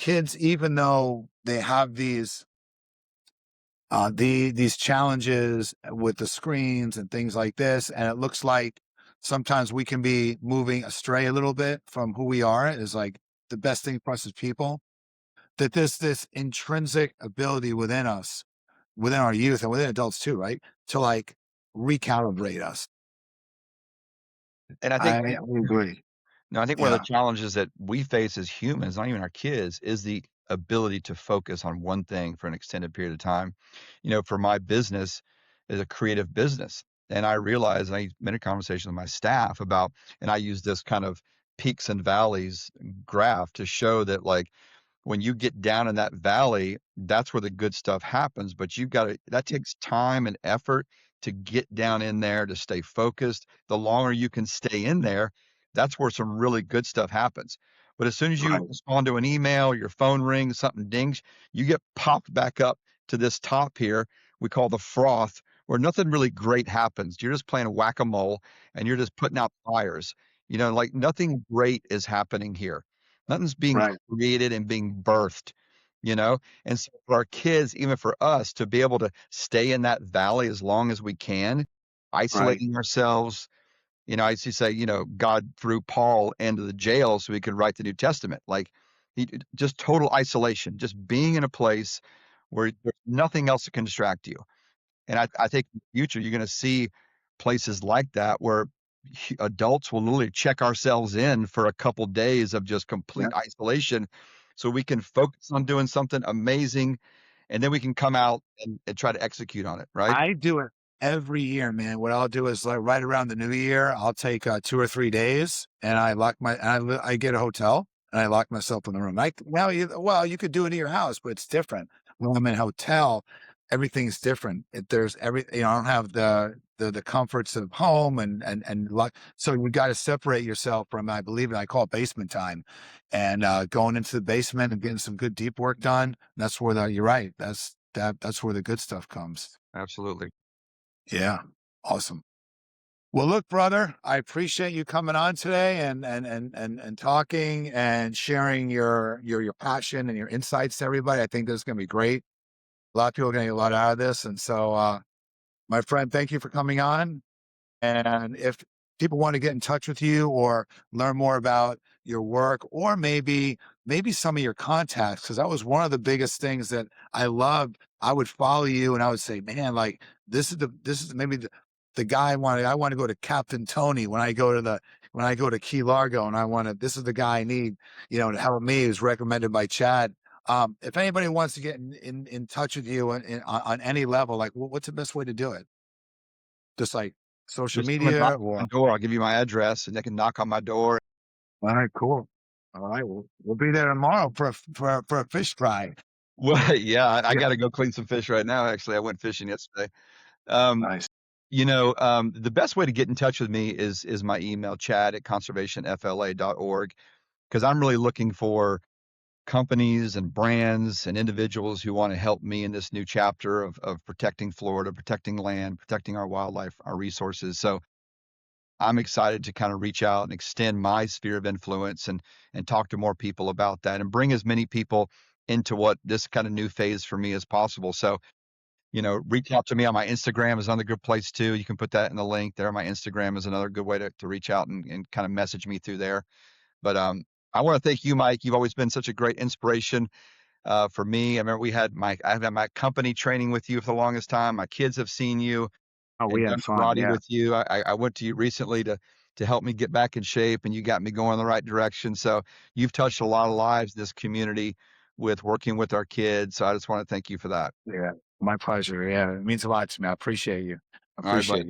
kids, even though they have these challenges with the screens and things like this, and it looks like sometimes we can be moving astray a little bit from who we are, is like the best thing for us as people, that there's this intrinsic ability within us, within our youth and within adults too, right? To like recalibrate us. And I think I agree. no, I think one of Yeah. the challenges that we face as humans, not even our kids, is the ability to focus on one thing for an extended period of time. For my business is a creative business. And I realize, and I've been in conversation with my staff about, and I use this kind of peaks and valleys graph to show that like when you get down in that valley, that's where the good stuff happens. But that takes time and effort to get down in there, to stay focused. The longer you can stay in there, that's where some really good stuff happens. But as soon as you Right. respond to an email, your phone rings, something dings, you get popped back up to this top here we call the froth, where nothing really great happens. You're just playing whack-a-mole and you're just putting out fires. Like nothing great is happening here. Nothing's being Right. created and being birthed, you know? And so for our kids, even for us to be able to stay in that valley as long as we can, Right. isolating ourselves. I used to say, God threw Paul into the jail so he could write the New Testament. Like just total isolation, just being in a place where there's nothing else that can distract you. And I think in the future, you're going to see places like that where adults will literally check ourselves in for a couple days of just Yeah. complete isolation so we can focus on doing something amazing and then we can come out and try to execute on it, right? I do it every year, man. What I'll do is like right around the new year, I'll take 2 or 3 days and I get a hotel and I lock myself in the room. Well, you could do it in your house, but it's different. When I'm in a hotel, everything's different. There's I don't have the comforts of home and luck. So you got to separate yourself from, I believe, I call it basement time, and going into the basement and getting some good deep work done. That's where you're right. That's where the good stuff comes. Absolutely. Yeah. Awesome. Well, look, brother, I appreciate you coming on today and talking and sharing your passion and your insights to everybody. I think this is going to be great. A lot of people are going to get a lot out of this. And so, my friend, thank you for coming on. And if people want to get in touch with you or learn more about your work, or maybe some of your contacts, because that was one of the biggest things that I loved. I would follow you and I would say, man, like this is maybe the guy I want to go to Captain Tony when I go to Key Largo, and this is the guy I need, to help me, who's recommended by Chad. If anybody wants to get in touch with you on any level, like what's the best way to do it? Just like social Just come and knock media on my or door. I'll give you my address and they can knock on my door. all right, cool. All right, we'll be there tomorrow for a fish fry. Well, yeah, I Yeah. got to go clean some fish right now. Actually, I went fishing yesterday. Um, Nice. the best way to get in touch with me is my email, chad@conservationfla.org, because I'm really looking for companies and brands and individuals who want to help me in this new chapter of protecting Florida, protecting land, protecting our wildlife, our resources. So I'm excited to kind of reach out and extend my sphere of influence and talk to more people about that and bring as many people into what this kind of new phase for me as possible. So, reach out to me on my Instagram is another good place too. You can put that in the link there. My Instagram is another good way to reach out and kind of message me through there. But I want to thank you, Mike. You've always been such a great inspiration for me. I remember I've had my company training with you for the longest time. My kids have seen you Oh, we and had done fun. karate Yeah. with you. I went to you recently to help me get back in shape, and you got me going in the right direction. So you've touched a lot of lives, this community, with working with our kids. So I just want to thank you for that. Yeah. My pleasure. Yeah. It means a lot to me. I appreciate you. I All right, appreciate buddy. you.